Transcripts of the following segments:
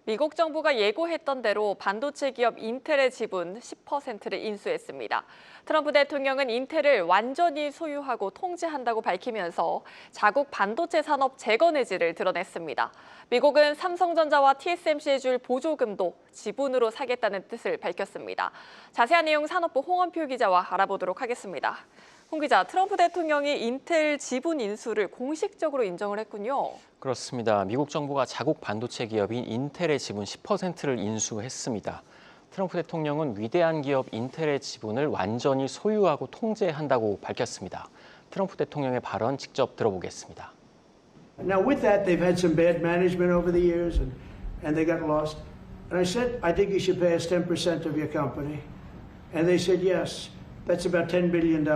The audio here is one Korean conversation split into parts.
미국 정부가 예고했던 대로 반도체 기업 인텔의 지분 10%를 인수했습니다. 트럼프 대통령은 인텔을 완전히 소유하고 통제한다고 밝히면서 자국 반도체 산업 재건 의지를 드러냈습니다. 미국은 삼성전자와 TSMC에 줄 보조금도 지분으로 사겠다는 뜻을 밝혔습니다. 자세한 내용 산업부 홍원표 기자와 알아보도록 하겠습니다. 홍 기자, 트럼프 대통령이 인텔 지분 인수를 공식적으로 인정을 했군요. 그렇습니다. 미국 정부가 자국 반도체 기업인 인텔의 지분 10%를 인수했습니다. 트럼프 대통령은 위대한 기업 인텔의 지분을 완전히 소유하고 통제한다고 밝혔습니다. 트럼프 대통령의 발언 직접 들어보겠습니다. Now with that, they've had some bad management over the years and they got lost. And I said, I think you should pay us 10% of your company. And they said, yes, that's about $10 billion.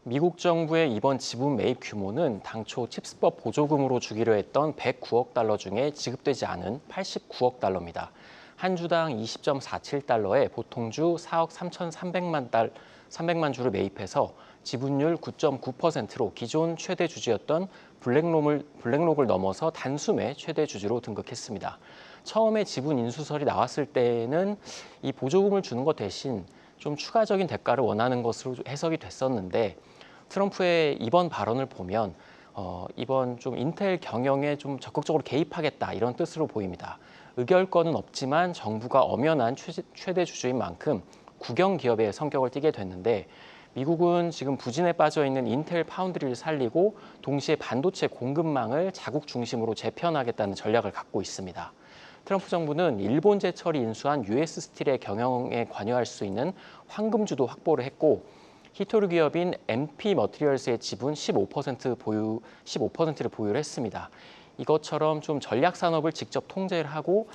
미국 정부의 이번 지분 매입 규모는 당초 칩스법 보조금으로 주기로 했던 109억 달러 중에 지급되지 않은 89억 달러입니다. 한 주당 20.47달러에 보통주 4억 3,300만 주를 매입해서 지분율 9.9%로 기존 최대 주주였던 블랙록을 넘어서 단숨에 최대 주주로 등극했습니다. 처음에 지분 인수설이 나왔을 때에는 이 보조금을 주는 것 대신 좀 추가적인 대가를 원하는 것으로 해석이 됐었는데 트럼프의 이번 발언을 보면 이번 좀 인텔 경영에 좀 적극적으로 개입하겠다 이런 뜻으로 보입니다. 의결권은 없지만 정부가 엄연한 최대 주주인 만큼 국영 기업의 성격을 띠게 됐는데 미국은 지금 부진에 빠져 있는 인텔 파운드리를 살리고 동시에 반도체 공급망을 자국 중심으로 재편하겠다는 전략을 갖고 있습니다. 트럼프 정부는 일본 제철이 인수한 US 스틸의 경영에 관여할 수 있는 황금주도 확보를 했고 히토류 기업인 MP 머티리얼스의 지분 15%를 보유를 했습니다. 이것처럼 좀 전략 산업을 직접 통제를 하고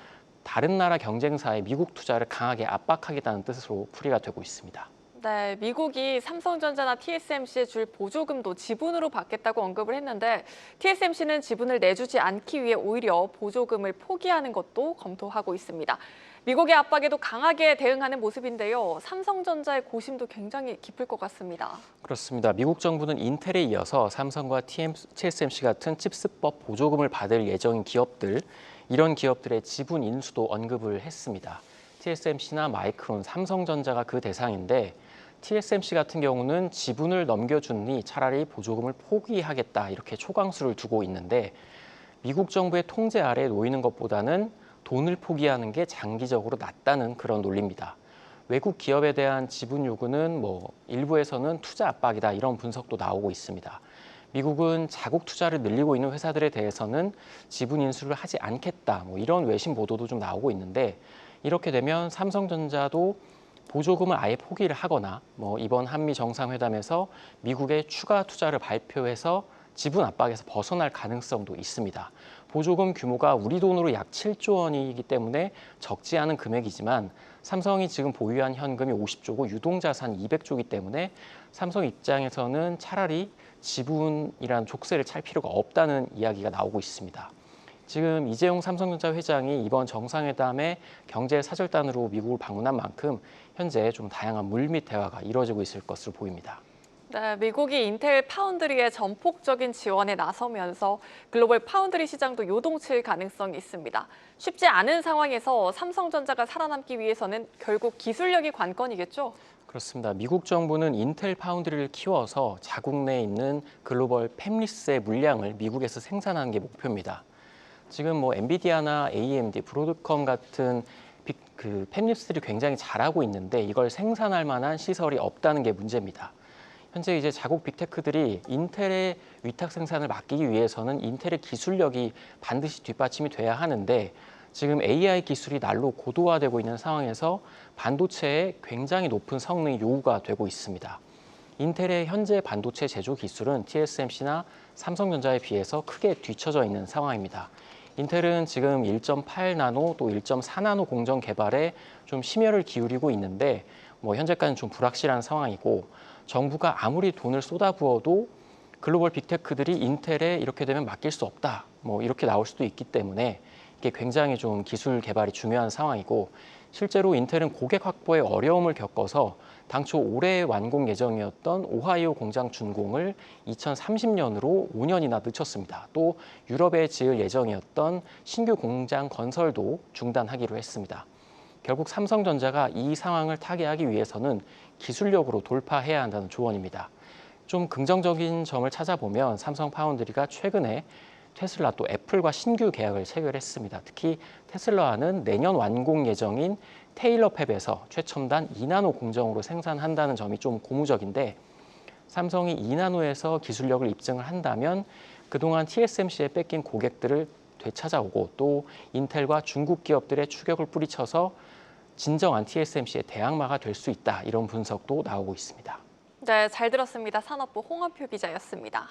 다른 나라 경쟁사의 미국 투자를 강하게 압박하겠다는 뜻으로 풀이가 되고 있습니다. 네, 미국이 삼성전자나 TSMC에 줄 보조금도 지분으로 받겠다고 언급을 했는데 TSMC는 지분을 내주지 않기 위해 오히려 보조금을 포기하는 것도 검토하고 있습니다. 미국의 압박에도 강하게 대응하는 모습인데요. 삼성전자의 고심도 굉장히 깊을 것 같습니다. 그렇습니다. 미국 정부는 인텔에 이어서 삼성과 TSMC 같은 칩스법 보조금을 받을 예정인 기업들, 이런 기업들의 지분 인수도 언급을 했습니다. TSMC나 마이크론, 삼성전자가 그 대상인데 TSMC 같은 경우는 지분을 넘겨주니 차라리 보조금을 포기하겠다 이렇게 초강수를 두고 있는데 미국 정부의 통제 아래 놓이는 것보다는 돈을 포기하는 게 장기적으로 낫다는 그런 논리입니다. 외국 기업에 대한 지분 요구는 일부에서는 투자 압박이다 이런 분석도 나오고 있습니다. 미국은 자국 투자를 늘리고 있는 회사들에 대해서는 지분 인수를 하지 않겠다 이런 외신 보도도 좀 나오고 있는데 이렇게 되면 삼성전자도 보조금을 아예 포기를 하거나 이번 한미 정상회담에서 미국의 추가 투자를 발표해서 지분 압박에서 벗어날 가능성도 있습니다. 보조금 규모가 우리 돈으로 약 7조 원이기 때문에 적지 않은 금액이지만 삼성이 지금 보유한 현금이 50조고 유동자산 200조이기 때문에 삼성 입장에서는 차라리 지분이라는 족쇄를 찰 필요가 없다는 이야기가 나오고 있습니다. 지금 이재용 삼성전자 회장이 이번 정상회담의 경제 사절단으로 미국을 방문한 만큼 현재 좀 다양한 물밑 대화가 이루어지고 있을 것으로 보입니다. 네, 미국이 인텔 파운드리의 전폭적인 지원에 나서면서 글로벌 파운드리 시장도 요동칠 가능성이 있습니다. 쉽지 않은 상황에서 삼성전자가 살아남기 위해서는 결국 기술력이 관건이겠죠? 그렇습니다. 미국 정부는 인텔 파운드리를 키워서 자국 내에 있는 글로벌 팹리스의 물량을 미국에서 생산하는 게 목표입니다. 지금 엔비디아나 AMD, 브로드컴 같은 팹리스들이 굉장히 잘하고 있는데 이걸 생산할 만한 시설이 없다는 게 문제입니다. 현재 이제 자국 빅테크들이 인텔의 위탁 생산을 맡기기 위해서는 인텔의 기술력이 반드시 뒷받침이 돼야 하는데 지금 AI 기술이 날로 고도화되고 있는 상황에서 반도체에 굉장히 높은 성능이 요구가 되고 있습니다. 인텔의 현재 반도체 제조 기술은 TSMC나 삼성전자에 비해서 크게 뒤처져 있는 상황입니다. 인텔은 지금 1.8나노 또 1.4나노 공정 개발에 좀 심혈을 기울이고 있는데 현재까지는 좀 불확실한 상황이고 정부가 아무리 돈을 쏟아부어도 글로벌 빅테크들이 인텔에 이렇게 되면 맡길 수 없다 이렇게 나올 수도 있기 때문에 이게 굉장히 좀 기술 개발이 중요한 상황이고 실제로 인텔은 고객 확보에 어려움을 겪어서 당초 올해 완공 예정이었던 오하이오 공장 준공을 2030년으로 5년이나 늦췄습니다. 또 유럽에 지을 예정이었던 신규 공장 건설도 중단하기로 했습니다. 결국 삼성전자가 이 상황을 타개하기 위해서는 기술력으로 돌파해야 한다는 조언입니다. 좀 긍정적인 점을 찾아보면 삼성 파운드리가 최근에 테슬라 또 애플과 신규 계약을 체결했습니다. 특히 테슬라는 내년 완공 예정인 테일러 팹에서 최첨단 2나노 공정으로 생산한다는 점이 좀 고무적인데 삼성이 2나노에서 기술력을 입증을 한다면 그동안 TSMC에 뺏긴 고객들을 되찾아오고 또 인텔과 중국 기업들의 추격을 뿌리쳐서 진정한 TSMC의 대항마가 될 수 있다. 이런 분석도 나오고 있습니다. 네, 잘 들었습니다. 산업부 홍원표 기자였습니다.